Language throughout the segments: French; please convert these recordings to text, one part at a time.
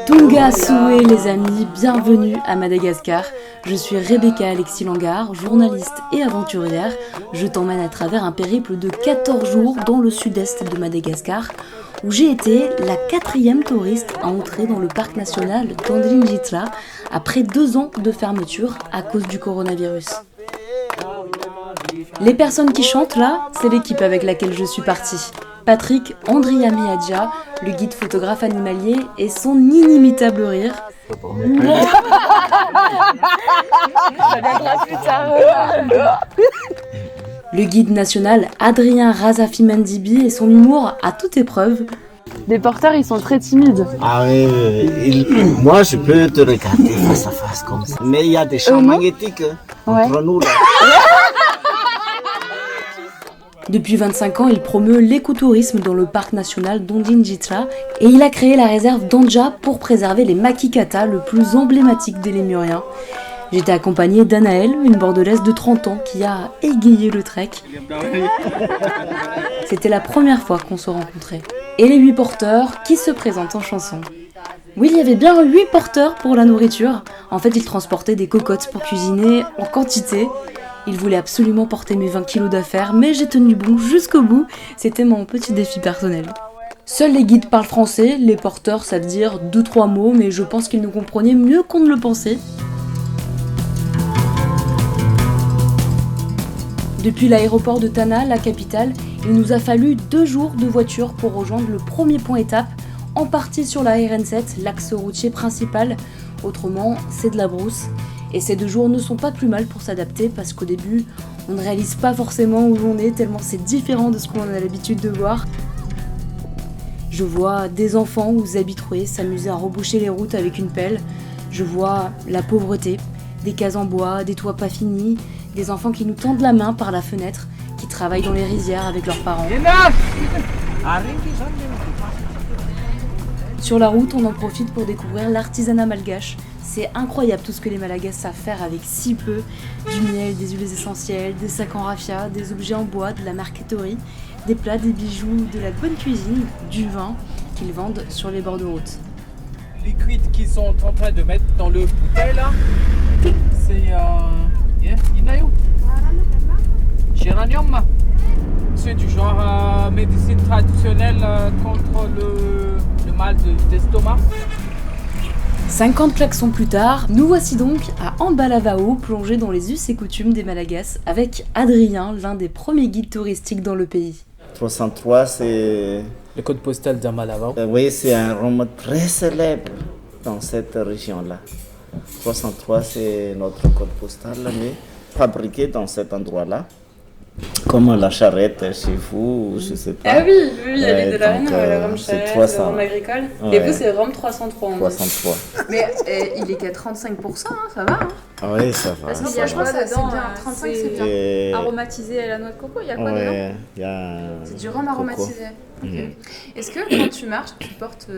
Tunga Soué les amis, bienvenue à Madagascar. Je suis Rebecca Alexis Langard, journaliste et aventurière. Je t'emmène à travers un périple de 14 jours dans le sud-est de Madagascar, où j'ai été la 4e touriste à entrer dans le parc national d'Andrinjitla après 2 ans de fermeture à cause du coronavirus. Les personnes qui chantent là, c'est l'équipe avec laquelle je suis partie. Patrick Andriamiadja, le guide photographe animalier et son inimitable rire. Le guide national Adrien Razafimandibi et son humour à toute épreuve. Les porteurs, ils sont très timides. Ah oui, moi je peux te regarder face à face comme ça. Mais il y a des champs magnétiques entre nous là. Depuis 25 ans, il promeut l'écotourisme dans le parc national d'Andrinjitla et il a créé la réserve d'Andja pour préserver les makikata, le plus emblématique des lémuriens. J'étais accompagnée d'Anaëlle, une bordelaise de 30 ans qui a égayé le trek. C'était la première fois qu'on se rencontrait. Et les 8 porteurs qui se présentent en chanson. Oui, il y avait bien 8 porteurs pour la nourriture. En fait, ils transportaient des cocottes pour cuisiner en quantité. Ils voulaient absolument porter mes 20 kilos d'affaires, mais j'ai tenu bon jusqu'au bout. C'était mon petit défi personnel. Seuls les guides parlent français, les porteurs savent dire 2-3 mots, mais je pense qu'ils nous comprenaient mieux qu'on ne le pensait. Depuis l'aéroport de Tana, la capitale, il nous a fallu 2 jours de voiture pour rejoindre le premier point étape, en partie sur la RN7, l'axe routier principal. Autrement, c'est de la brousse. Et ces 2 jours ne sont pas plus mal pour s'adapter parce qu'au début, on ne réalise pas forcément où on est tellement c'est différent de ce qu'on a l'habitude de voir. Je vois des enfants ou des habitués s'amuser à reboucher les routes avec une pelle. Je vois la pauvreté, des cases en bois, des toits pas finis, des enfants qui nous tendent la main par la fenêtre, qui travaillent dans les rizières avec leurs parents. Sur la route, on en profite pour découvrir l'artisanat malgache. C'est incroyable tout ce que les Malagasy savent faire avec si peu. Du miel, des huiles essentielles, des sacs en raffia, des objets en bois, de la marqueterie, des plats, des bijoux, de la bonne cuisine, du vin qu'ils vendent sur les bords de route. Les cuites qu'ils sont en train de mettre dans le bouteille là, c'est Inayo Géranium. C'est du genre médecine traditionnelle contre le mal d'estomac. 50 klaxons plus tard, nous voici donc à Ambalavao, plongés dans les us et coutumes des Malagasy, avec Adrien, l'un des premiers guides touristiques dans le pays. 303, c'est... Le code postal d'Ambalavao. Oui, c'est un rhum très célèbre dans cette région-là. 303, c'est notre code postal, mais fabriqué dans cet endroit-là. Comme la charrette chez vous, je sais pas. Ah oui, il y a les Delarine, le rhum charrette, le 300. rhum agricole. Ouais. Et vous, c'est rhum 303. 303. Mais il est qu'à 35%, hein, ça va. Hein. Ah oui, ça va. Parce qu'il y ça a, va. je crois, dedans, 35, c'est bien. Et... Aromatisé à la noix de coco, il y a quoi dedans? Ouais, il y a... C'est du rhum aromatisé. Ok. Est-ce que quand tu marches, tu portes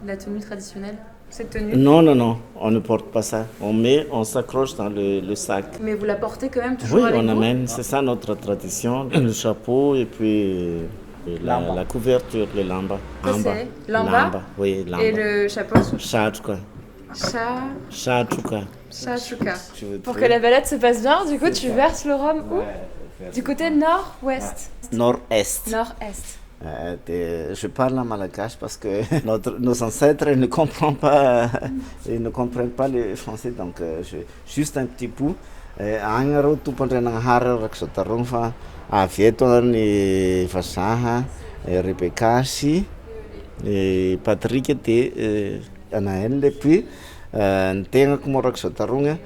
la tenue traditionnelle? Cette tenue? Non, non, non, on ne porte pas ça. On s'accroche dans le sac. Mais vous la portez quand même toujours Oui, avec on vous? amène, c'est ça notre tradition. Le chapeau et puis la couverture, le lamba. Ça, c'est lamba? Oui, lamba. Et le chapeau? Chachuka. Chachuka. Chachuka. Pour que la balade se passe bien, du coup, tu verses le rhum où? Du côté nord-ouest? Nord-est. Nord-est. Je parle en malgache parce que nos ancêtres ne comprennent pas, ils ne comprennent pas le français, donc juste un petit peu. Angaro tumpandrenanghara raksotarongfa avieto ny vazaha Rebecca sy Patrick de Anaëlle puis ny tegnako moa raksotarongna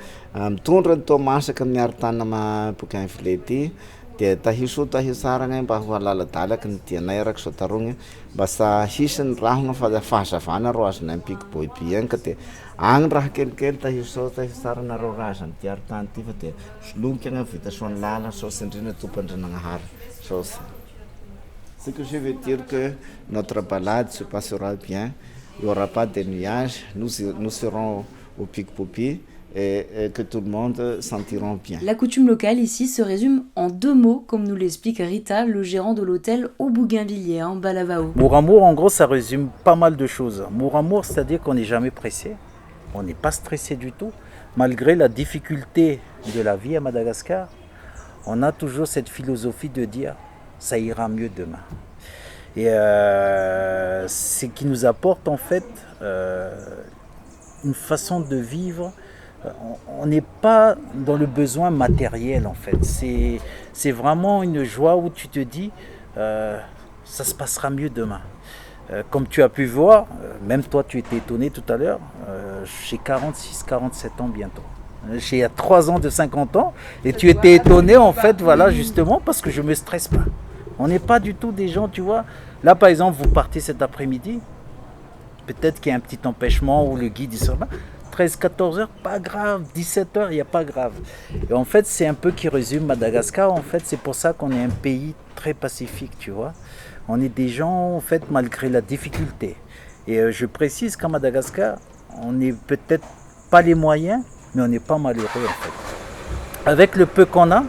mitondra ny toamasaka amin'ny aritana maboka infilety dia tahiso tahisaragna mba ho halaladalaka ny dianay araka zao tarogna mba sahisy ny rahona fahazavana ro azonay mpiky boiby agny ka dia agny raha kelikely tahiso tahisarana ro razany ty aritany ty fa dia soloky agny vita soany lala saosy indrindra tompandrinagnahary saosy. Ce que je veux dire que notre balade se passera bien, il n'y aura pas de nuages, nous serons au pic-popi et que tout le monde sentiront bien. La coutume locale ici se résume en 2 mots, comme nous l'explique Rita, le gérant de l'hôtel au Bougainvilliers, en Balavao. Mouramour, en gros, ça résume pas mal de choses. Mouramour, c'est-à-dire qu'on n'est jamais pressé, on n'est pas stressé du tout. Malgré la difficulté de la vie à Madagascar, on a toujours cette philosophie de dire « ça ira mieux demain ». Et c'est ce qui nous apporte en fait une façon de vivre. On n'est pas dans le besoin matériel en fait. C'est vraiment une joie où tu te dis ça se passera mieux demain. Comme tu as pu voir, même toi tu étais étonné tout à l'heure, j'ai 46-47 ans bientôt. J'ai 3 ans de 50 ans et tu étais étonné en fait, voilà, justement parce que je ne me stresse pas. On n'est pas du tout des gens, tu vois. Là par exemple, vous partez cet après-midi, peut-être qu'il y a un petit empêchement ou le guide il sera là. 13-14 heures, pas grave. 17 heures, il n'y a pas grave. Et en fait, c'est un peu qui résume Madagascar. En fait, c'est pour ça qu'on est un pays très pacifique, tu vois. On est des gens, en fait, malgré la difficulté. Et je précise qu'à Madagascar, on n'est peut-être pas les moyens, mais on n'est pas malheureux, en fait. Avec le peu qu'on a,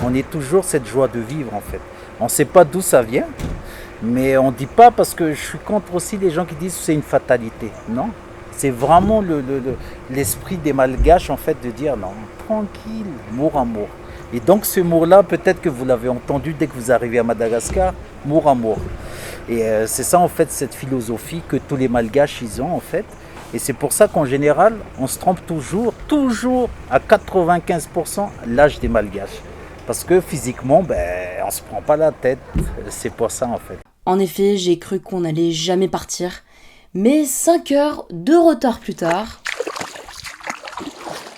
on est toujours cette joie de vivre, en fait. On ne sait pas d'où ça vient, mais on ne dit pas parce que je suis contre aussi les gens qui disent que c'est une fatalité. Non. C'est vraiment l'esprit des Malgaches en fait de dire non, tranquille, Mouramour. Et donc ce mot-là, peut-être que vous l'avez entendu dès que vous arrivez à Madagascar, Mouramour. Et c'est ça en fait cette philosophie que tous les Malgaches ils ont en fait. Et c'est pour ça qu'en général, on se trompe toujours à 95% l'âge des Malgaches. Parce que physiquement, on ne se prend pas la tête. C'est pour ça en fait. En effet, j'ai cru qu'on n'allait jamais partir. Mais 5 heures de retard plus tard,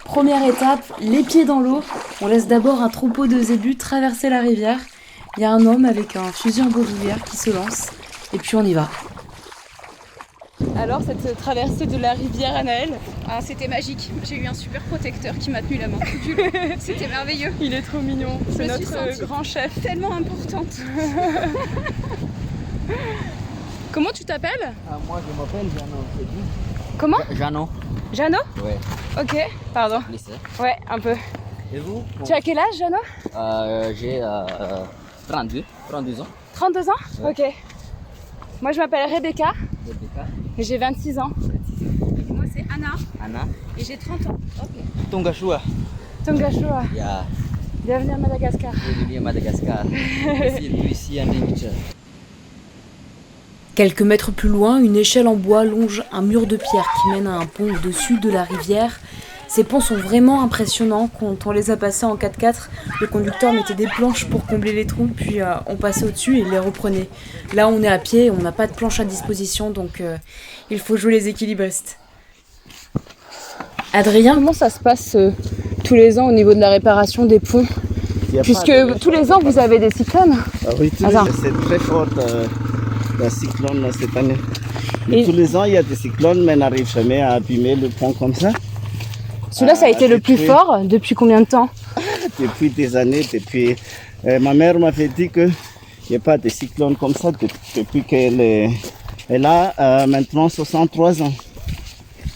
première étape, les pieds dans l'eau. On laisse d'abord un troupeau de zébus traverser la rivière. Il y a un homme avec un fusil en bandoulière qui se lance. Et puis on y va. Alors, cette traversée de la rivière Anaël, c'était magique. J'ai eu un super protecteur qui m'a tenu la main. C'était merveilleux. Il est trop mignon. C'est notre grand chef. Tellement importante. Comment tu t'appelles? Moi, je m'appelle Jano. Comment? Jano. Jano? Ouais. Ok, pardon. Lycée. Ouais, un peu. Et vous? Tu as quel âge, Jano? J'ai 32 ans. 32 ans? Ouais. Ok. Moi, je m'appelle Rebecca Rebecca. et j'ai 26 ans. Et moi, c'est Anna Anna. et j'ai 30 ans. Ok. Tongashua. Tongashua. Yeah. Bienvenue à Madagascar. Bienvenue à Madagascar. Ici à Nemicha. Quelques mètres plus loin, une échelle en bois longe un mur de pierre qui mène à un pont au-dessus de la rivière. Ces ponts sont vraiment impressionnants. Quand on les a passés en 4x4, le conducteur mettait des planches pour combler les trous, puis on passait au-dessus et les reprenait. Là, on est à pied, on n'a pas de planche à disposition, donc il faut jouer les équilibristes. Adrien, comment ça se passe tous les ans au niveau de la réparation des ponts? Puisque tous les ans, vous avez des cyclones. Oui, c'est très fort. La cyclone cette année. Tous les ans, il y a des cyclones, mais on n'arrive jamais à abîmer le pont comme ça. Celui-là, ça a été le plus fort. Depuis combien de temps? Depuis des années. Ma mère m'avait dit qu'il n'y a pas de cyclone comme ça depuis qu'elle a maintenant 63 ans.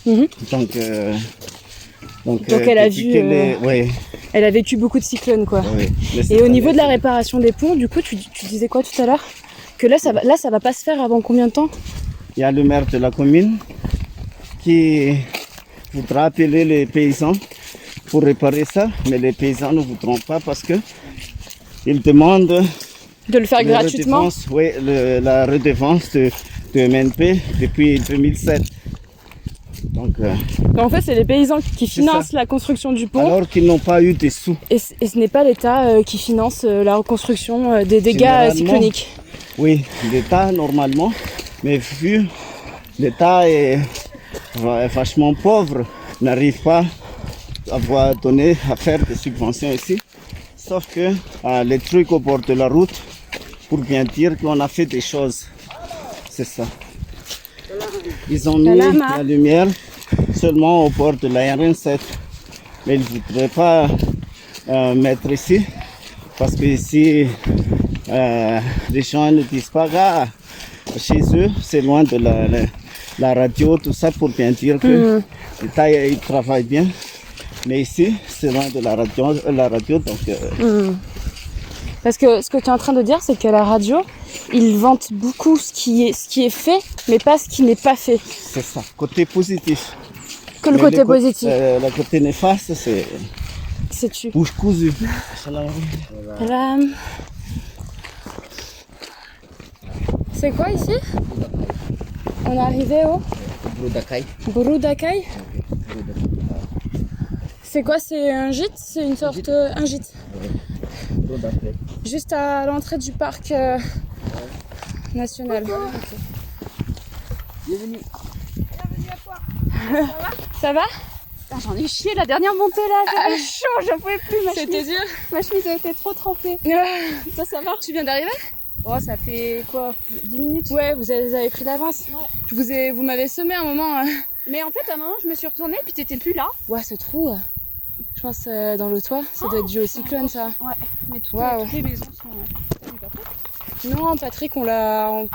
Donc elle a vu. Elle a vécu beaucoup de cyclones, quoi. Oui, et au niveau de la réparation des ponts, du coup, tu disais quoi tout à l'heure? Que là, ça va pas se faire avant combien de temps? Il y a le maire de la commune qui voudra appeler les paysans pour réparer ça, mais les paysans ne voudront pas parce que ils demandent de le faire gratuitement. Oui, la redevance de MNP depuis 2007. Donc, en fait, c'est les paysans qui financent la construction du pont. Alors qu'ils n'ont pas eu des sous. Et ce n'est pas l'État qui finance la reconstruction des dégâts cycloniques. Oui, l'État normalement, mais vu l'État est vachement pauvre, n'arrive pas à faire des subventions ici. Sauf que les trucs au bord de la route, pour bien dire qu'on a fait des choses. C'est ça. Ils ont mis la lumière seulement au bord de la RN7. Mais ils ne voudraient pas mettre ici. Parce que ici, les gens ne disent pas chez eux, c'est loin de la radio, tout ça, pour bien dire que L'État, il travaille bien. Mais ici, c'est loin de la radio donc... Parce que ce que tu es en train de dire, c'est que la radio, ils vantent beaucoup ce qui est fait, mais pas ce qui n'est pas fait. C'est ça, côté positif. Que le côté positif. Le côté néfaste, c'est tu. bouche cousue. Voilà. C'est quoi ici? On est arrivé au Brudakai. Brudakai. C'est quoi? C'est un gîte? C'est une sorte... un gîte. Brudakai. Juste à l'entrée du parc national. Okay. Bienvenue. Bienvenue à toi. Ça va? Putain, j'en ai chié la dernière montée là, j'avais chaud, j'en pouvais plus. C'était dur. Ma chemise a été trop trempée. Ça va? Tu viens d'arriver? Oh, ça fait quoi? 10 minutes? Ouais, vous avez pris d'avance. Ouais. Vous m'avez semé un moment. Mais en fait, à un moment, je me suis retournée puis t'étais plus là. Ouais, ce trou, je pense dans le toit, ça doit être dû au cyclone ça. Ouais, mais toutes les maisons sont... Non, Patrick, on l'a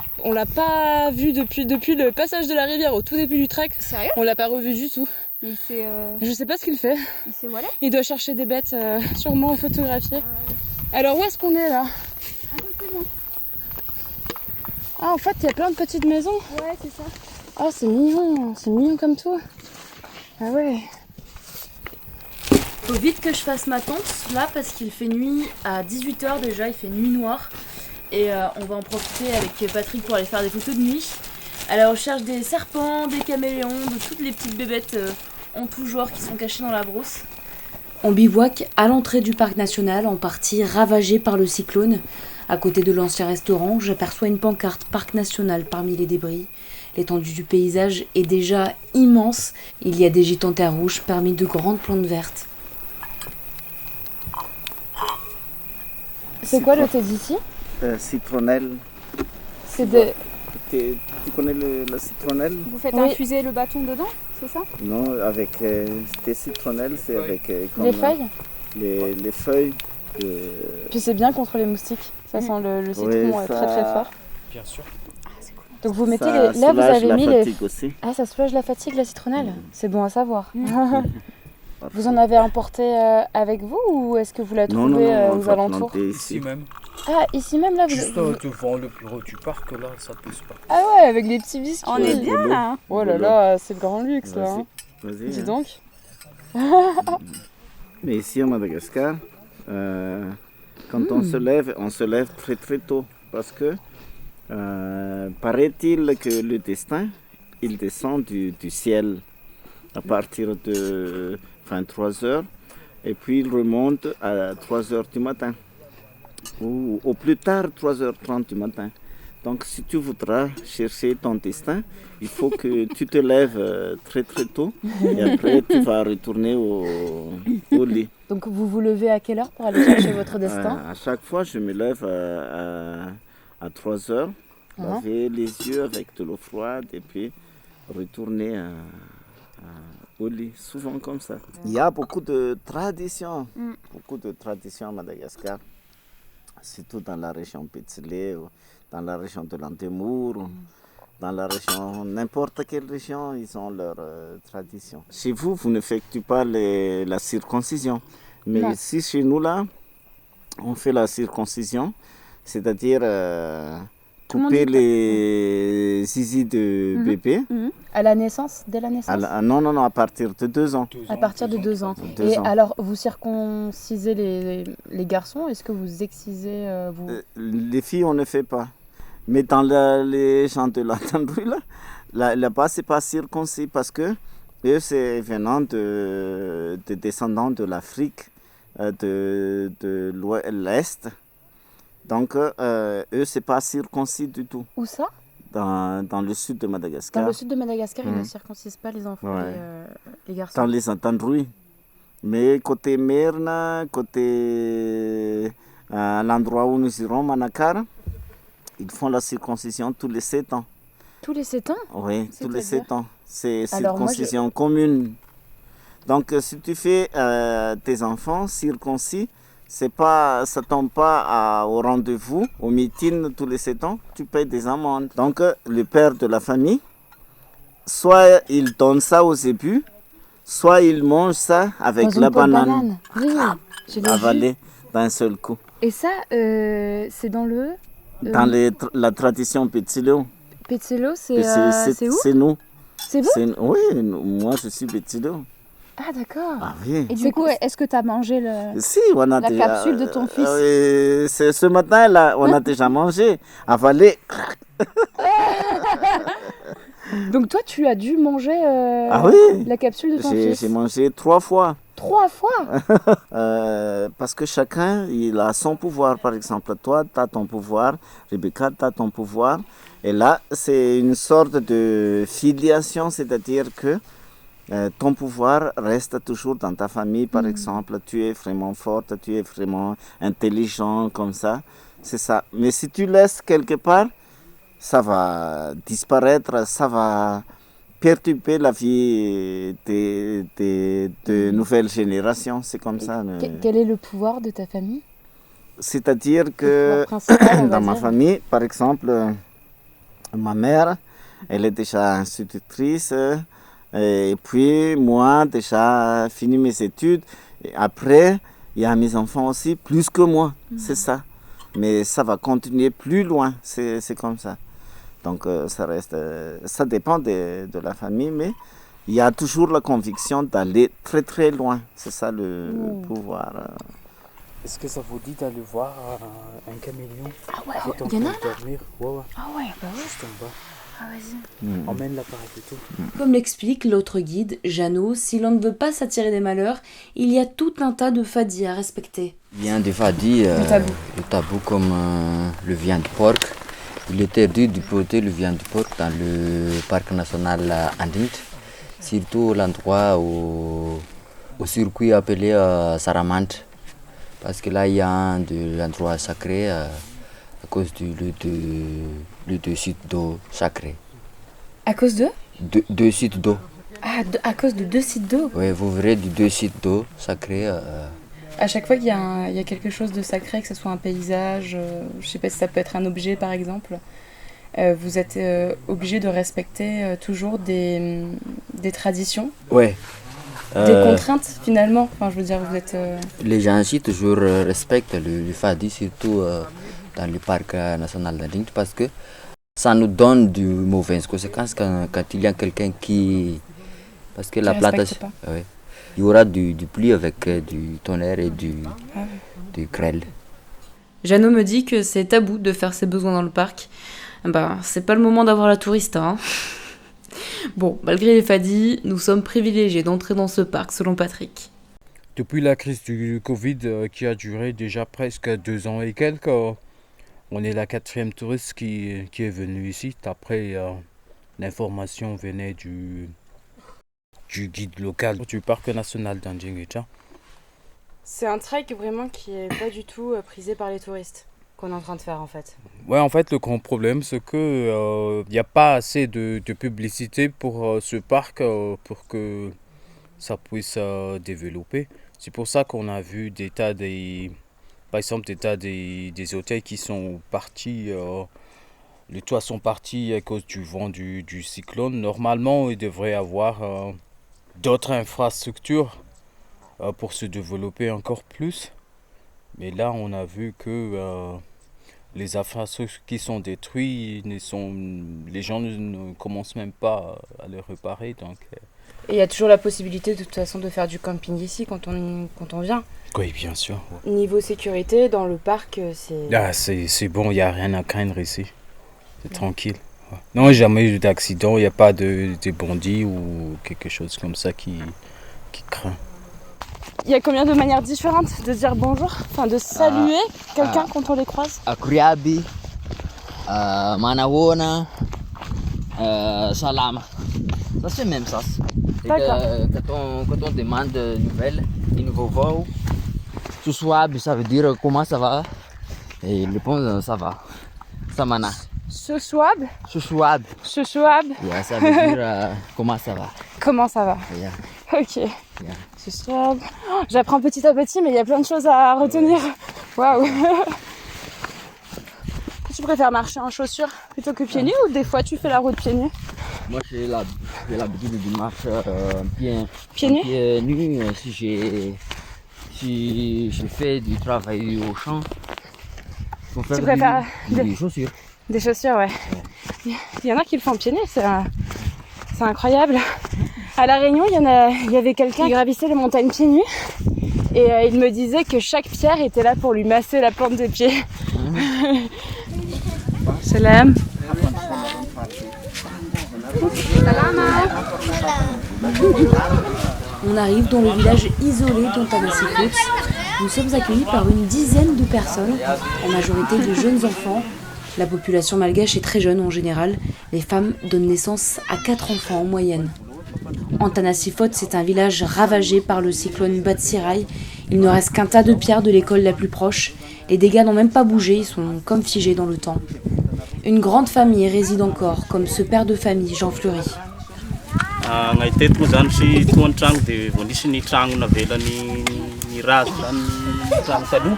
pas vu depuis le passage de la rivière au tout début du trek. Sérieux? On l'a pas revu du tout. Il s'est... Je sais pas ce qu'il fait. Il s'est où aller? Il doit chercher des bêtes, sûrement photographier. Alors où est-ce qu'on est là? Un peu plus loin. Ah, en fait, il y a plein de petites maisons. Ouais, c'est ça. Oh, c'est mignon comme tout. Ah ouais. Faut vite que je fasse ma tente là parce qu'il fait nuit à 18h déjà, il fait nuit noire. Et on va en profiter avec Patrick pour aller faire des photos de nuit. À la recherche des serpents, des caméléons, de toutes les petites bébêtes en tout genre qui sont cachées dans la brousse. On bivouac à l'entrée du parc national, en partie ravagé par le cyclone. À côté de l'ancien restaurant, j'aperçois une pancarte Parc national parmi les débris. L'étendue du paysage est déjà immense. Il y a des gîtes en terre rouge parmi de grandes plantes vertes. C'est quoi le thé d'ici? Citronnelle. C'est des... Tu connais la citronnelle? Vous faites infuser le bâton dedans, c'est ça? Non, avec des citronnelles, c'est avec comme, les feuilles? Les feuilles. Puis c'est bien contre les moustiques. Ça sent le citron très très fort. Bien sûr. Donc vous mettez ça là vous avez mis les... aussi. Ah, ça soulage la fatigue, la citronnelle. C'est bon à savoir. Vous en avez emporté avec vous ou est-ce que vous la trouvez aux alentours? Ici même. Ah, ici même là vous... Juste devant le bureau du parc là, ça pousse pas. Ah ouais, avec les petits biscuits. On est bien là. Oh là là, c'est le grand luxe là. Hein. Vas-y. Dis donc. Mais ici à Madagascar, quand on se lève très très tôt parce que paraît-il que le destin, il descend du ciel à partir de 23 heures et puis il remonte à 3 heures du matin ou au plus tard 3h30 du matin. Donc si tu voudras chercher ton destin, il faut que tu te lèves très très tôt et après tu vas retourner au lit. Donc vous vous levez à quelle heure pour aller chercher votre destin? À chaque fois je me lève à 3 heures, laver les yeux avec de l'eau froide et puis retourner au lit, souvent comme ça. Il y a beaucoup de traditions à Madagascar, surtout dans la région Pétilé, dans la région de l'Antemour, dans la région, n'importe quelle région, ils ont leurs traditions. Chez vous, vous n'effectuez pas la circoncision, mais ici, chez nous, là, on fait la circoncision, c'est-à-dire couper les zizi de bébé. À la naissance? Dès la naissance? Non, à partir de 2 ans. À partir de 2 ans. 2 Et ans. alors, vous circoncisez les garçons? Est-ce que vous excisez Les filles, on ne fait pas. Mais dans les gens de la Tandrouille, là-bas, c'est pas circoncis parce que eux, c'est venant de descendants de l'Afrique, de l'Est. Donc, eux, c'est pas circoncis du tout. Où ça? Dans le sud de Madagascar. Dans le sud de Madagascar, ils ne circoncisent pas les enfants, les garçons. Dans les Tandrouille. Mais côté Merne, côté l'endroit où nous irons, Manakara, ils font la circoncision tous les 7 ans. Tous les 7 ans? Oui, tous les 7 ans. C'est Alors, circoncision commune. Donc, si tu fais tes enfants circoncis, ça ne tombe pas au rendez-vous, au meeting tous les 7 ans, tu payes des amendes. Donc, le père de la famille, soit il donne ça au début, soit ils mangent ça avec Dans la une peau de banane, Oui, je l'ai vu. avalée d'un seul coup. Et ça, c'est dans le... Dans la tradition Petsileo. Petzelo, c'est où? C'est nous. C'est vous? Oui, moi je suis Petsileo. Ah d'accord. Ah oui. Et du coup, est-ce que tu as mangé le... Si, on a La déjà, capsule de ton fils. ce matin, là, on a déjà mangé, avalé. Donc toi, tu as dû manger Ah oui, la capsule de ton j'ai fils mangé 3 fois. 3 fois? Parce que chacun, il a son pouvoir. Par exemple, toi, tu as ton pouvoir, Rebecca, tu as ton pouvoir. Et là, c'est une sorte de filiation, c'est-à-dire que ton pouvoir reste toujours dans ta famille. Par exemple, tu es vraiment forte, tu es vraiment intelligent, comme ça. C'est ça. Mais si tu laisses quelque part, ça va disparaître, ça va perturber la vie de nouvelles générations. C'est comme ça. Quel est le pouvoir de ta famille? C'est-à-dire Le que pouvoir principal, on va dans ma dire. famille, par exemple, ma mère, elle est déjà institutrice. Et puis moi, déjà fini mes études. Et après, il y a mes enfants aussi, plus que moi. C'est ça. Mais ça va continuer plus loin. C'est comme ça. Donc ça reste, ça dépend de la famille, mais il y a toujours la conviction d'aller très très loin. C'est ça le pouvoir. Est-ce que ça vous dit d'aller voir un caméléon Ah ouais, qui est en il y en a train de dormir? Ouais. Ah ouais, bah ouais. Juste en bas. Ah vas-y. Emmène l'appareil photo. Comme l'explique l'autre guide, Jeannot, si l'on ne veut pas s'attirer des malheurs, il y a tout un tas de fadis à respecter. Il y a des fadis, le tabou comme le viande de porc. Il est interdit de porter le viande de porc dans le parc national Anding, surtout l'endroit au circuit appelé Saramande, parce que là il y a l'endroit sacré à cause du deux sites d'eau sacrés. À cause de? Deux sites d'eau. Ah, à cause de 2 sites d'eau. Oui, vous verrez deux sites d'eau sacrés. À chaque fois qu'il y a quelque chose de sacré, que ce soit un paysage, je sais pas si ça peut être un objet par exemple, vous êtes obligé de respecter toujours des traditions, Ouais. des contraintes finalement. Enfin, je veux dire, vous êtes. Les gens ici toujours respectent le fadi, surtout dans le parc national d'Anding, parce que ça nous donne de mauvaises conséquences quand il y a quelqu'un qui... Parce que la plantation... Ouais. Il y aura du pluie avec du tonnerre et du grêle. Jeannot me dit que c'est tabou de faire ses besoins dans le parc. Ben, c'est pas le moment d'avoir la tourista, hein. Bon, malgré les fadis, nous sommes privilégiés d'entrer dans ce parc, selon Patrick. Depuis la crise du Covid qui a duré déjà presque 2 ans et quelques, on est la 4e touriste qui est venue ici. Après, l'information venait du guide local du parc national d'Anding. C'est un trek vraiment qui est pas du tout prisé par les touristes qu'on est en train de faire en fait. Ouais, en fait, le grand problème, c'est que n'y a pas assez de publicité pour ce parc pour que ça puisse développer. C'est pour ça qu'on a vu par exemple, des hôtels qui sont partis, les toits sont partis à cause du vent du cyclone. Normalement, il devrait y avoir d'autres infrastructures pour se développer encore plus. Mais là, on a vu que les infrastructures qui sont détruites, les gens ne commencent même pas à les réparer. Donc, Et il y a toujours la possibilité de toute façon de faire du camping ici quand on vient. oui, bien sûr. Ouais. Niveau sécurité, dans le parc, c'est... Là, c'est bon, il n'y a rien à craindre ici. C'est tranquille. Ouais. Non, jamais eu d'accident, il n'y a pas de bandits ou quelque chose comme ça qui craint. Il y a combien de manières différentes de dire bonjour, enfin de saluer quelqu'un quand on les croise? Akuriabi, Manawona, Salama. Ça c'est même ça. D'accord. Quand on demande des nouvelles, des nouveaux vols, Suswab, ça veut dire comment ça va. Et il répond ça va. Samana. Suswab. Suswab. Suswab. Yeah, ça veut dire comment ça va. Comment ça va? Yeah. Ok. Suswab. Oh, j'apprends petit à petit, mais il y a plein de choses à retenir. Waouh. Tu préfères marcher en chaussures plutôt que pieds nus ou des fois tu fais la route pieds nus? Moi, j'ai l'habitude de marcher Pieds nus? pieds nus si je fais du travail au champ. Faut faire Tu préfères des chaussures. des chaussures, ouais. Il y en a qui le font pieds nus, c'est incroyable. À La Réunion, il y avait quelqu'un qui gravissait les montagnes pieds nus. Et il me disait que chaque pierre était là pour lui masser la plante des pieds. Salam. On arrive dans le village isolé d'Antananarivo. Nous sommes accueillis par une dizaine de personnes, en majorité de jeunes enfants. La population malgache est très jeune en général. Les femmes donnent naissance à 4 enfants en moyenne. Antananarivo, c'est un village ravagé par le cyclone Batsirai. Il ne reste qu'un tas de pierres de l'école la plus proche. Les dégâts n'ont même pas bougé, ils sont comme figés dans le temps. Une grande famille réside encore, comme ce père de famille, Jean Fleury. Ngày Tết moa zany sy toa ny tragno dia vao nisy ny tragno navelan'ny razo zany ny tragno taloha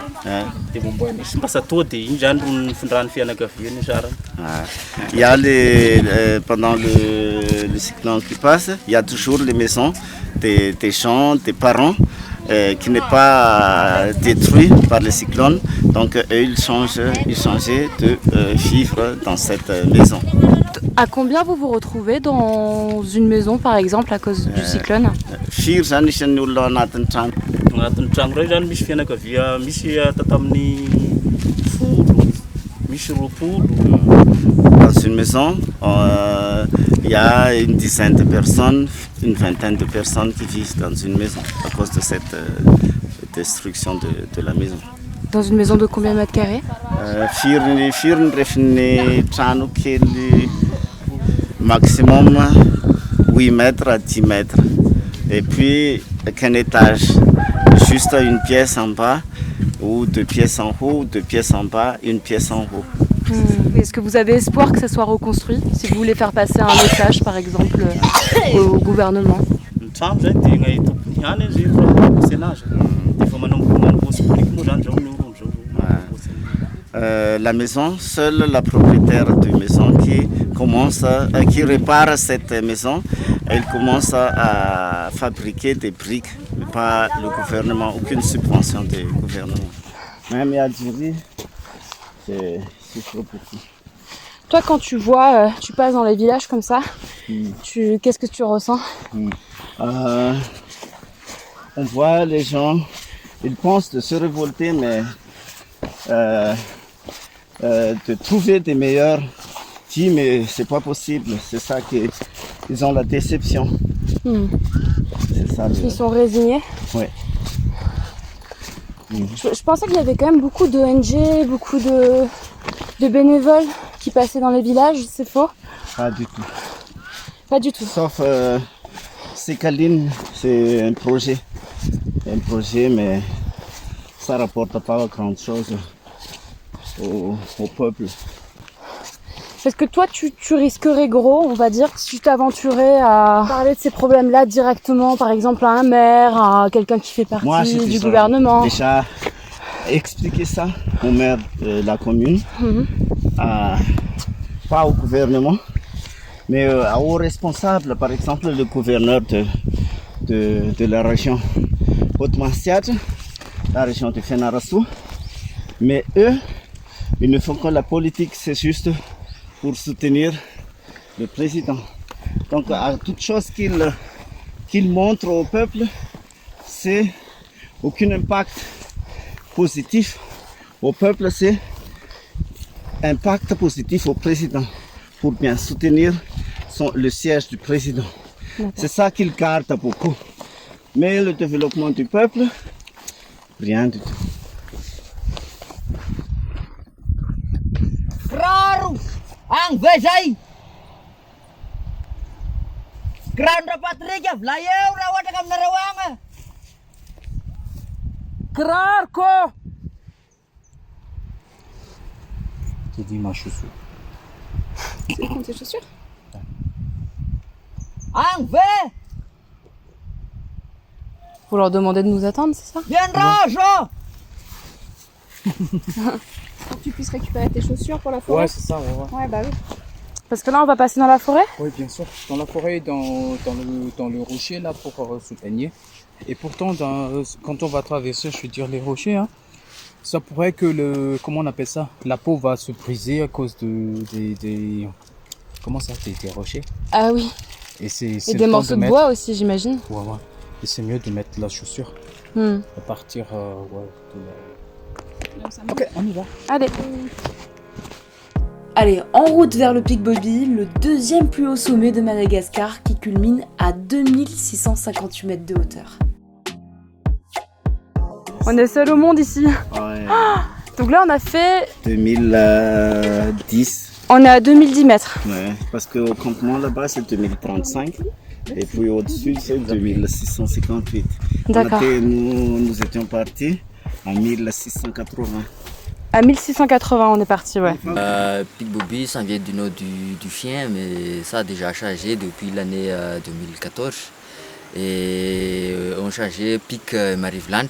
dia mba nisy mbasatoa dia iny zany ro nifondrany fianakaviany sarany. Il y a pendant le cyclone qui passe, il y a toujours les maisons des gens, des parents qui n'est pas détruit par le cyclone. Donc eux, ils changeaient de vivre dans cette maison. À combien vous vous retrouvez dans une maison par exemple à cause du cyclone? Firy zany isan'ny olona anatin'ny trano. Agnatin'ny tragno iray zany misy fianakavia misy tatamin'ny folo, misy roapolo. Dans une maison, il y a une dizaine de personnes, une vingtaine de personnes qui vivent dans une maison à cause de cette destruction de la maison. Dans une maison de combien de mètres carrés? Firy ny refin'ny trano kely maximum 8 mètres à 10 mètres. Et puis qu'un étage, juste une pièce en bas, ou 2 pièces en haut, 2 pièces en bas, une pièce en haut. Est-ce que vous avez espoir que ça soit reconstruit? Si vous voulez faire passer un message par exemple au gouvernement? Ny tragno zany dia gna tompony ihany izy voasenage. Dia efa manomboka politique moa zany zao ny olo am'izao. La maison, seule la propriétaire de maison qui répare cette maison, elle commence à fabriquer des briques, mais pas le gouvernement, aucune subvention du gouvernement. Même Algérie, c'est trop petit. Toi quand tu vois, tu passes dans les villages comme ça, qu'est-ce que tu ressens? On voit les gens, ils pensent de se révolter, mais de trouver des meilleures vies, mais c'est pas possible. C'est ça qu'ils ont la déception. C'est ça. Ils sont résignés. Oui. Je pensais qu'il y avait quand même beaucoup d'ONG, beaucoup de bénévoles qui passaient dans les villages, c'est faux? Pas du tout. Pas du tout. Sauf Sekaline, c'est un projet. Un projet, mais ça rapporte pas grand chose au peuple. Est-ce que toi, tu risquerais gros, on va dire, si tu t'aventurais à parler de ces problèmes-là directement, par exemple à un maire, à quelqu'un qui fait partie du gouvernement? Déjà expliquer ça au maire de la commune, pas au gouvernement, mais aux responsables, par exemple le gouverneur de la région Haute-Massiadj, la région de Fianarantsoa. Mais eux, ils ne font que la politique, c'est juste pour soutenir le président. Donc à toute chose qu'il montre au peuple, c'est aucun impact positif au peuple, c'est impact positif au président pour bien soutenir le siège du président. C'est ça qu'il garde beaucoup. Mais le développement du peuple, rien du tout. Ang vezai Gran rapatriga Vlayeu rawat kam narawanga Krarko. J'ai dit ma chaussure. C'est comme tes chaussures? Ang ve Vous leur demandez de nous attendre, c'est ça? Bien rojo. Pour que tu puisses récupérer tes chaussures pour la forêt. Ouais, c'est ça, on va voir. Ouais, bah oui. Parce que là, on va passer dans la forêt? Oui, bien sûr. Dans la forêt, dans le rocher, là, pour se baigner. Et pourtant, quand on va traverser, je veux dire, les rochers, hein, ça pourrait que comment on appelle ça? La peau va se briser à cause des rochers. Ah oui. Et Et des morceaux de bois aussi, j'imagine. Ouais. Et c'est mieux de mettre la chaussure. À partir, Ok, on y va. Allez, en route vers le pic Bobby, le deuxième plus haut sommet de Madagascar qui culmine à 2658 mètres de hauteur. On est seul au monde ici. Ouais. Donc là, on a fait... 2010. On est à 2010 mètres. Ouais, parce qu'au campement là-bas, c'est 2035. Et puis au-dessus, c'est 2658. D'accord. Nous étions partis en 1680. À 1680, on est parti, ouais. Pic Bobby, ça vient du nom du chien, mais ça a déjà changé depuis l'année 2014. Et on changeait Pic Marievland.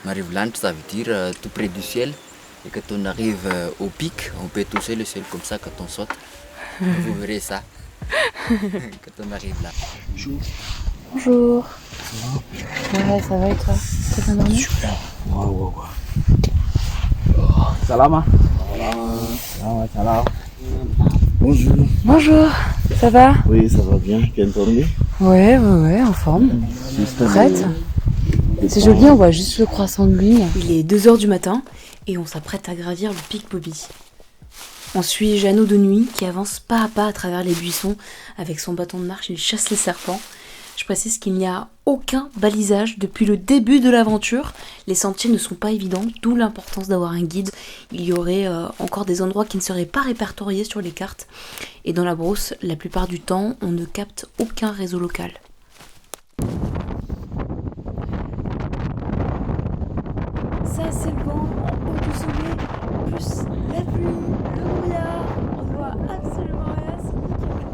Marievland, ça veut dire tout près du ciel. Et quand on arrive au pic, on peut toucher le ciel comme ça quand on saute. Vous verrez ça quand on arrive là. Bonjour. Ouais, ça va et toi? T'as bien dormi? Super. Ouais. Salama. Salam. Bonjour. Bonjour. Ça va? Oui, ça va bien. Bien dormi? Ouais, en forme. Prête? C'est joli, on voit juste le croissant de lune. Il est 2h du matin et on s'apprête à gravir le pic Bobby. On suit Jeannot de nuit qui avance pas à pas à travers les buissons. Avec son bâton de marche, il chasse les serpents. Je précise qu'il n'y a aucun balisage depuis le début de l'aventure. Les sentiers ne sont pas évidents, d'où l'importance d'avoir un guide. Il y aurait encore des endroits qui ne seraient pas répertoriés sur les cartes. Et dans la brousse, la plupart du temps, on ne capte aucun réseau local. Ça, c'est le vent en haut du sommet, plus la pluie, le brouillard. On ne voit absolument rien, c'est nickel.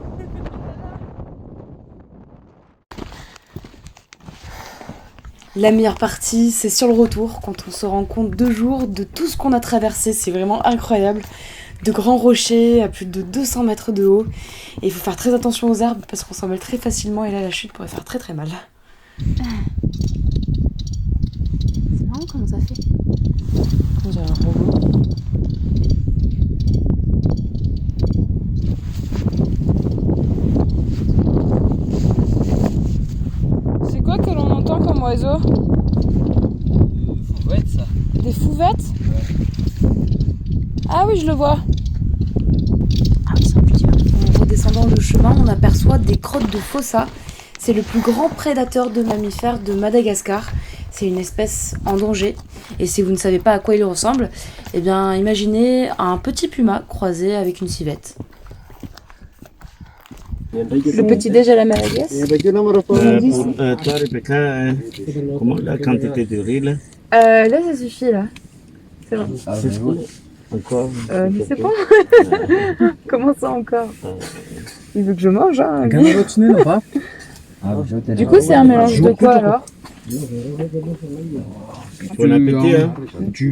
La meilleure partie, c'est sur le retour, quand on se rend compte 2 jours de tout ce qu'on a traversé. C'est vraiment incroyable. De grands rochers à plus de 200 mètres de haut. Et il faut faire très attention aux arbres parce qu'on s'en mêle très facilement et là, la chute pourrait faire très très mal. C'est marrant comment ça fait. On dirait un robot. C'est quoi que l'on entend comme oiseau? Fouvettes, ça. Des fouvettes? Ah oui, je le vois. Ah oui, c'est plusieurs. En redescendant le chemin, on aperçoit des crottes de fossa. C'est le plus grand prédateur de mammifères de Madagascar. C'est une espèce en danger. Et si vous ne savez pas à quoi il ressemble, eh bien imaginez un petit puma croisé avec une civette. Le petit déj à la Malagas. Toi, Rebecca, comment la quantité de riz là? Là, ça suffit, là. C'est bon. C'est cool. Encore? Je sais pas. Comment ça encore? Il veut que je mange, hein. Du coup, c'est un mélange de quoi alors? Bon appétit, hein?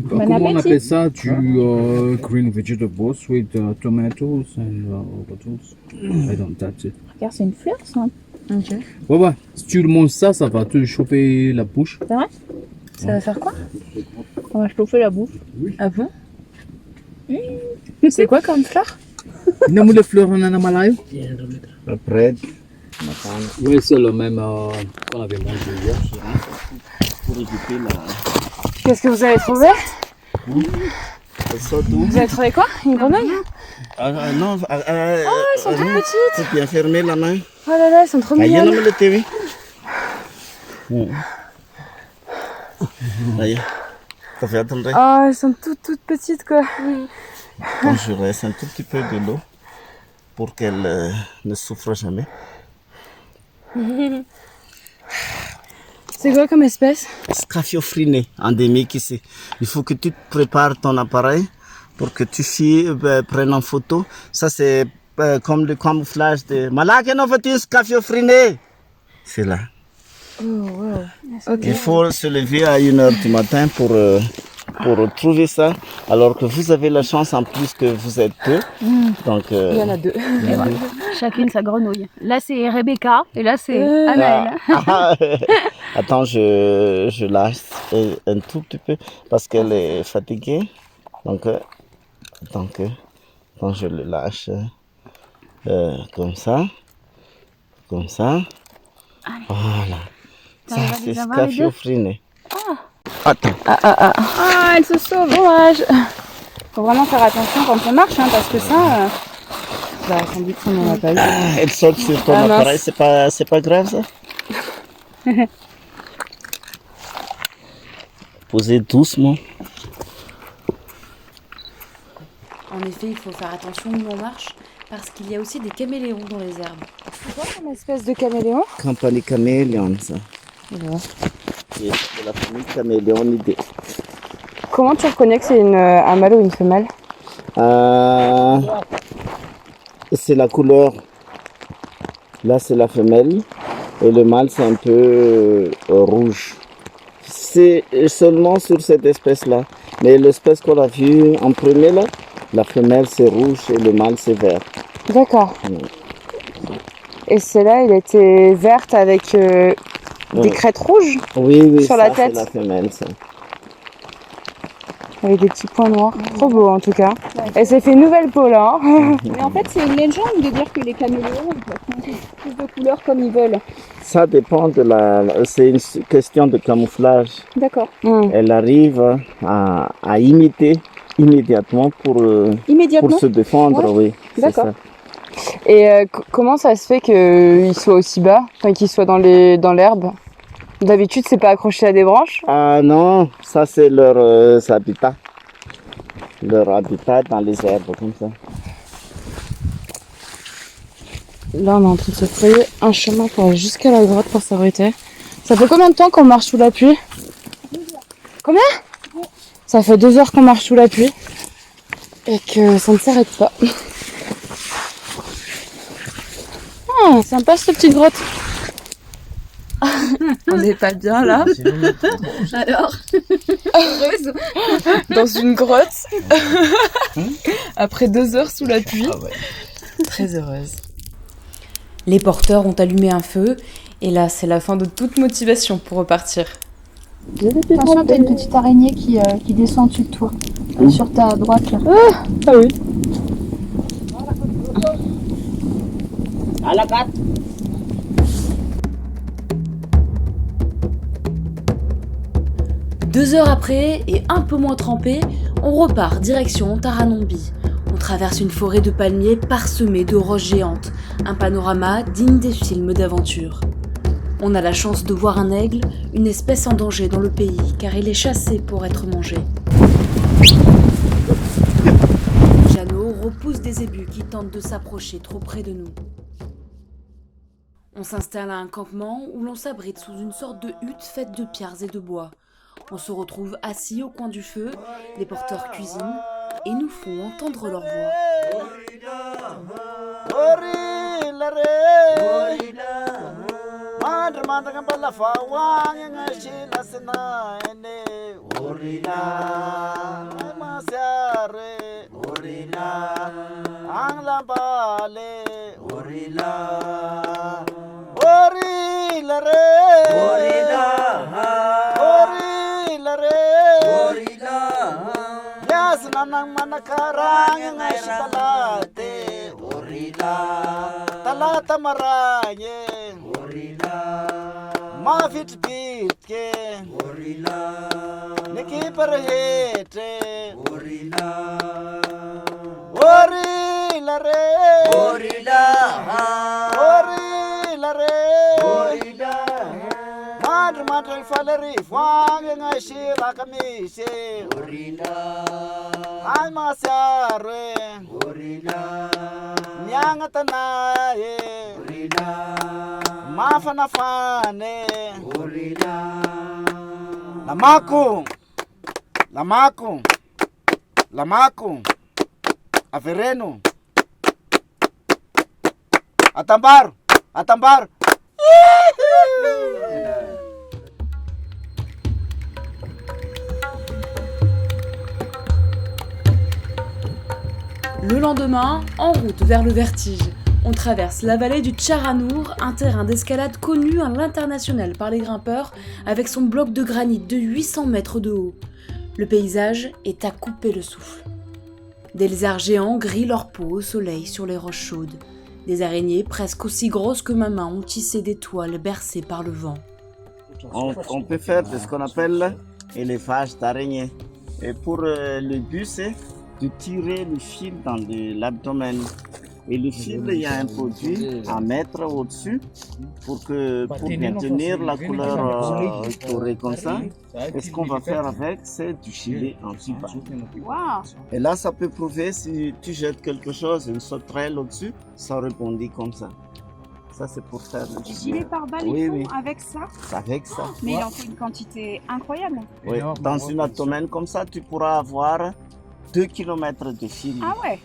Comment on appelle ça? Green vegetables with tomatoes and potatoes. I don't touch it. Regarde, c'est une fleur ça. Ok. Ouais. Si tu manges ça, ça va te chauffer la bouche. C'est vrai? Ça va faire quoi? On va chauffer la bouffe. Ah bon? C'est quoi comme fleur? Non, mais les fleurs en animal. Après, Oui, c'est le même qu'on avait mangé hier. pour éviter la... Qu'est-ce que vous avez trouvé? Surtout... Vous avez trouvé quoi? Une grenouille? non, Oh, elles sont toutes petites! faut bien fermer la main. Oh là là, elles sont trop Aïe, non, mignonnes! mais le TV. Aïe, ça fait attendre. Oh, elles sont toutes petites quoi! Quand je reste un tout petit peu de l'eau pour qu'elle ne souffre jamais. C'est quoi comme espèce? Scaphiophryné, endémique ici. Il faut que tu prépares ton appareil pour que tu prennes en photo. Ça c'est comme le camouflage de Malakenovatis Scaphiophryné. C'est là. Oh wow. Okay. Il faut se lever à 1h du matin pour pour trouver ça, alors que vous avez la chance en plus que vous êtes deux. Donc, Il y en a deux. Et voilà. Chacune sa grenouille. Là c'est Rebecca et là c'est Anaël. Attends, je lâche un tout petit peu parce qu'elle est fatiguée. Donc, quand je le lâche comme ça. Voilà. Ça, c'est Scafiofrine. Attends. Ah, elle se sauve, dommage. Faut vraiment faire attention quand on marche, hein, parce que ça... Bah, sans doute qu'on n'en a pas eu. Elle saute sur ton appareil, c'est pas grave ça? Posez doucement. En effet, il faut faire attention où on marche parce qu'il y a aussi des caméléons dans les herbes. C'est quoi comme espèce de caméléon? Compagnie caméléon, ça. Ouais. C'est de la famille caméléonidée. Comment tu reconnais que c'est un mâle ou une femelle? C'est la couleur. Là, c'est la femelle. Et le mâle, c'est un peu rouge. C'est seulement sur cette espèce-là. Mais l'espèce qu'on a vue en premier, là, la femelle, c'est rouge et le mâle, c'est vert. D'accord. Et celle-là, elle était verte avec des crêtes rouges Oui, sur la tête. c'est la femelle, ça. Avec des petits points noirs. Trop beau en tout cas. Elle s'est fait une nouvelle peau là. Mais en fait, c'est une légende de dire que les caméléons ils peuvent changer plus de couleurs comme ils veulent. Ça dépend de c'est une question de camouflage. D'accord. Elle arrive à imiter immédiatement pour se défendre, oui. D'accord. Et comment ça se fait qu'ils soient aussi bas, enfin qu'ils soient dans l'herbe? D'habitude, c'est pas accroché à des branches? Ah non, ça c'est leur habitat. Leur habitat dans les herbes, comme ça. Là, on est en train de se frayer un chemin pour aller jusqu'à la grotte pour s'arrêter. Ça fait combien de temps qu'on marche sous la pluie? Combien? Ça fait 2 heures qu'on marche sous la pluie et que ça ne s'arrête pas. Ah, sympa cette petite grotte. On n'est pas bien là. Alors, heureuse. Dans une grotte. Après 2 heures sous la pluie. Très heureuse. Les porteurs ont allumé un feu et là c'est la fin de toute motivation pour repartir. Attention, t'as une petite araignée qui descend au-dessus de toi. Sur ta droite là. Ah oui. À la carte. Deux heures après, et un peu moins trempé, on repart direction Taranombi. On traverse une forêt de palmiers parsemée de roches géantes, un panorama digne des films d'aventure. On a la chance de voir un aigle, une espèce en danger dans le pays, car il est chassé pour être mangé. Jeannot repousse des zébus qui tentent de s'approcher trop près de nous. On s'installe à un campement où l'on s'abrite sous une sorte de hutte faite de pierres et de bois. On se retrouve assis au coin du feu, les porteurs cuisinent et nous font entendre leur voix. Nanang manakarang nga si talate orila talata maranye orila mafit pitke orila niki parhete orila orila re orila orila re orila madr faleri fwang nga si rakamise orila ay masare orila nyanga tanaye orila mafana fane orila lamaku afereno atambar Le lendemain, en route vers le vertige, on traverse la vallée du Tcharanour, un terrain d'escalade connu à l'international par les grimpeurs, avec son bloc de granit de 800 mètres de haut. Le paysage est à couper le souffle. Des lézards géants grillent leur peau au soleil sur les roches chaudes. Des araignées presque aussi grosses que ma main ont tissé des toiles bercées par le vent. On peut faire ce qu'on appelle élevage d'araignées. Et pour le but, c'est de tirer le fil dans l'abdomen. Et le fil, il y a un produit à mettre au-dessus pour bien tenir la couleur dorée comme ça. Et ce qu'on va faire avec, c'est du gilet anti-balle. Waouh. Et là, ça peut prouver si tu jettes quelque chose, une sauterelle au-dessus, ça rebondit comme ça. Ça, c'est pour faire le gilet pare-balles, avec ça. Avec ça. Mais il en faut une quantité incroyable. Oui, dans une abdomen comme ça, tu pourras avoir 2 km de fil. Ah ouais.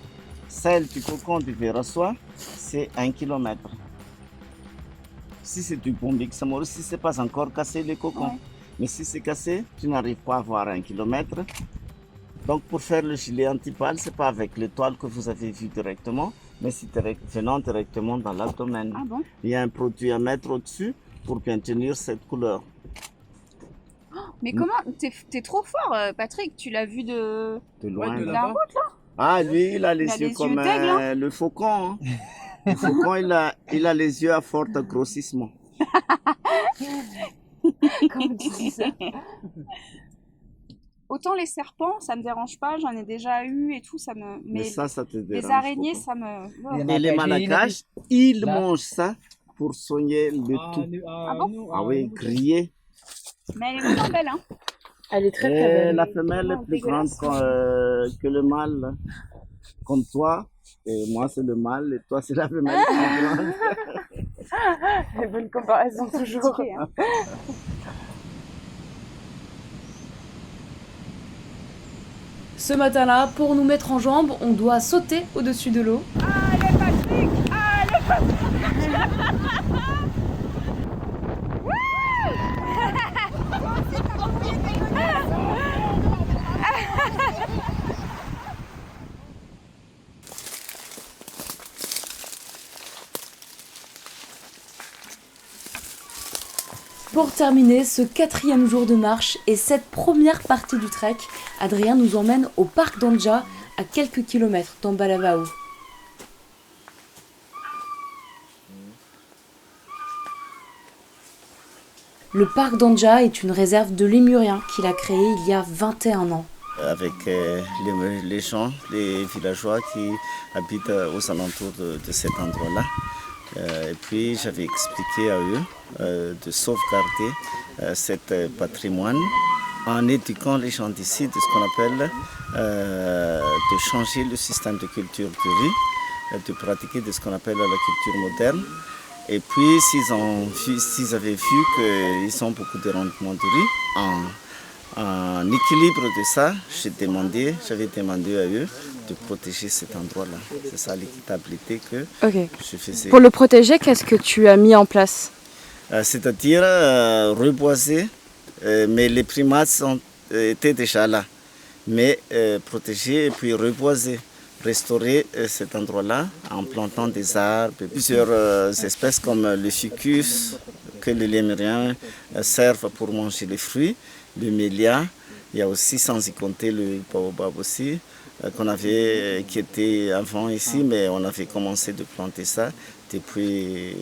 Celle du cocon du Versoix, c'est 1 km. Si c'est du bombic samoro, si c'est pas encore cassé le cocon. Ouais. Mais si c'est cassé, tu n'arrives pas à avoir 1 km. Donc pour faire le gilet anti-balle, c'est pas avec l'étoile que vous avez vu directement, mais c'est venant directement dans l'abdomen. Ah bon? Il y a un produit à mettre au-dessus pour bien tenir cette couleur. Oh, mais comment? T'es trop fort, Patrick. Tu l'as vu de loin, de la route, là? Ah, lui, il a les yeux comme le faucon. Hein. Le faucon, il a les yeux à fort grossissement. Comment tu dis ça? Autant les serpents, ça me dérange pas, j'en ai déjà eu et tout, ça me. Mais ça te dérange. Les araignées, ça me. Et les Malgaches, ils mangent ça pour soigner le tout. Ah bon? Ah oui, griller. Mais elle est vraiment belle, hein? Elle est très très belle. La femelle est plus grande que le mâle. Comme toi, et moi c'est le mâle, et toi c'est la femelle plus grande. Les bonnes comparaisons toujours. Ce matin-là, pour nous mettre en jambes, on doit sauter au-dessus de l'eau. Allez Patrick! Allez Patrick! Pour terminer ce 4e jour de marche et cette première partie du trek, Adrien nous emmène au parc d'Anja, à quelques kilomètres d'Ambalavao. Le parc d'Anja est une réserve de lémuriens qu'il a créée il y a 21 ans. Avec les gens, les villageois qui habitent aux alentours de cet endroit-là. Et puis j'avais expliqué à eux de sauvegarder cet patrimoine en éduquant les gens d'ici de ce qu'on appelle de changer le système de culture du riz, de pratiquer de ce qu'on appelle la culture moderne. Et puis s'ils avaient vu qu'ils ont beaucoup de rendement du riz, en équilibre de ça, j'avais demandé à eux de protéger cet endroit-là. C'est ça l'équitabilité que je faisais. Pour le protéger, qu'est-ce que tu as mis en place? C'est-à-dire reboiser, mais les primates étaient déjà là. Mais protéger et puis reboiser, restaurer cet endroit-là en plantant des arbres, plusieurs espèces comme le ficus, que les lémuriens servent pour manger les fruits, le mélia, il y a aussi, sans y compter le baobab aussi, qui était avant ici, mais on avait commencé de planter ça depuis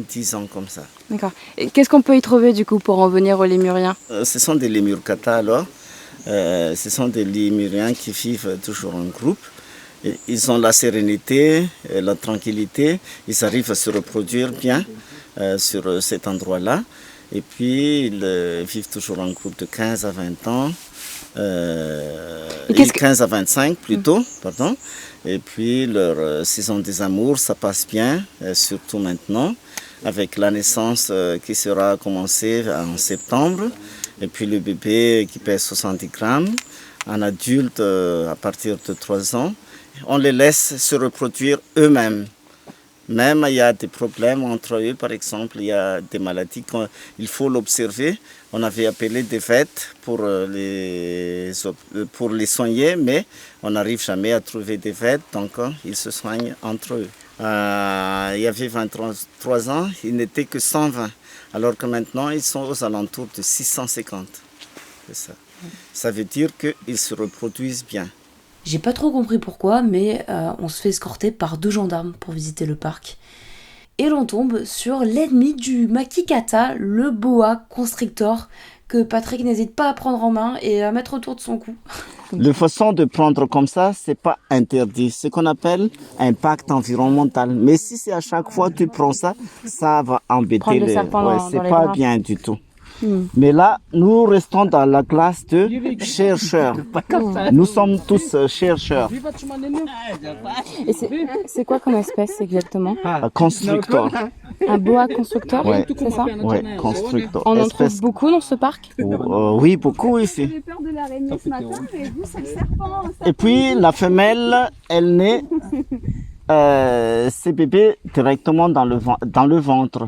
10 ans comme ça. D'accord. Et qu'est-ce qu'on peut y trouver du coup pour en venir aux lémuriens? Ce sont des lémurcata alors. Ce sont des lémuriens qui vivent toujours en groupe. Et ils ont la sérénité, la tranquillité. Ils arrivent à se reproduire bien sur cet endroit-là. Et puis ils vivent toujours en groupe de 15 à 20 ans. 15 à 25 plutôt, pardon. Et puis leur saison des amours, ça passe bien, surtout maintenant, avec la naissance qui sera commencée en septembre. Et puis le bébé qui pèse 70 grammes, un adulte à partir de 3 ans. On les laisse se reproduire eux-mêmes. Même il y a des problèmes entre eux, par exemple, il y a des maladies qu'il faut l'observer. On avait appelé des vets pour les soigner, mais on n'arrive jamais à trouver des vets, donc ils se soignent entre eux. Il y avait 23 ans, ils n'étaient que 120, alors que maintenant ils sont aux alentours de 650. C'est ça. Ça veut dire qu'ils se reproduisent bien. J'ai pas trop compris pourquoi, mais on se fait escorter par 2 gendarmes pour visiter le parc. Et l'on tombe sur l'ennemi du Makikata, le boa constrictor, que Patrick n'hésite pas à prendre en main et à mettre autour de son cou. La façon de prendre comme ça, c'est pas interdit. Ce qu'on appelle impact environnemental. Mais si c'est à chaque fois que tu prends ça, ça va embêter les serpents. Ouais, c'est pas bien du tout. Mais là, nous restons dans la classe de chercheurs. Nous sommes tous chercheurs. Et c'est quoi comme espèce exactement? Constructeur. Un boa constructeur, Ouais. c'est ça? Oui, constructeur. On en trouve beaucoup dans ce parc? Oui, beaucoup ici. J'ai peur de l'araignée ce matin, mais vous, c'est le serpent. Et puis, la femelle, elle naît ses bébés directement dans le ventre.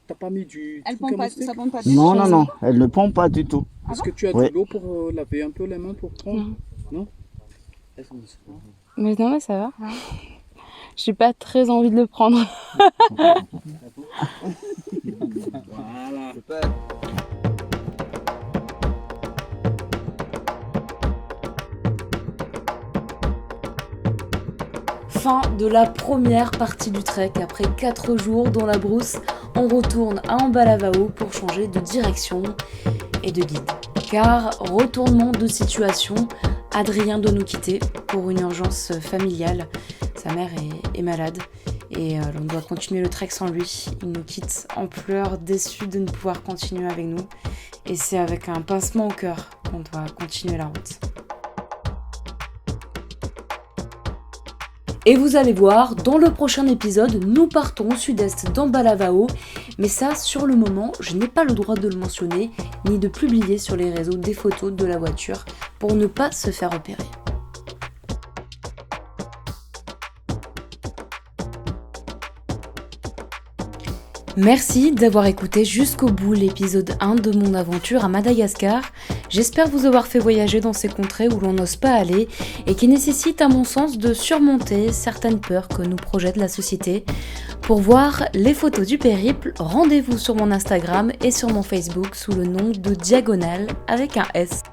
T'as pas mis du Elle pompe pas, ça pompe pas. Non, elle ne pompe pas du tout. Est-ce que tu as de l'eau pour laver un peu les mains pour prendre? Non. Mais non, mais ça va. J'ai pas très envie de le prendre. Voilà. Fin de la première partie du trek. Après 4 jours dans la brousse, on retourne à Ambalavao pour changer de direction et de guide. Car, retournement de situation, Adrien doit nous quitter pour une urgence familiale. Sa mère est malade et l'on doit continuer le trek sans lui. Il nous quitte en pleurs, déçu de ne pouvoir continuer avec nous. Et c'est avec un pincement au cœur qu'on doit continuer la route. Et vous allez voir, dans le prochain épisode, nous partons au sud-est d'Ambalavao. Mais ça, sur le moment, je n'ai pas le droit de le mentionner, ni de publier sur les réseaux des photos de la voiture pour ne pas se faire repérer. Merci d'avoir écouté jusqu'au bout l'épisode 1 de mon aventure à Madagascar. J'espère vous avoir fait voyager dans ces contrées où l'on n'ose pas aller et qui nécessitent à mon sens de surmonter certaines peurs que nous projette la société. Pour voir les photos du périple, rendez-vous sur mon Instagram et sur mon Facebook sous le nom de Diagonale avec un S.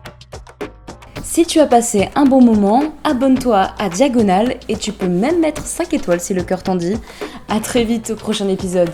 Si tu as passé un bon moment, abonne-toi à Diagonale et tu peux même mettre 5 étoiles si le cœur t'en dit. À très vite au prochain épisode.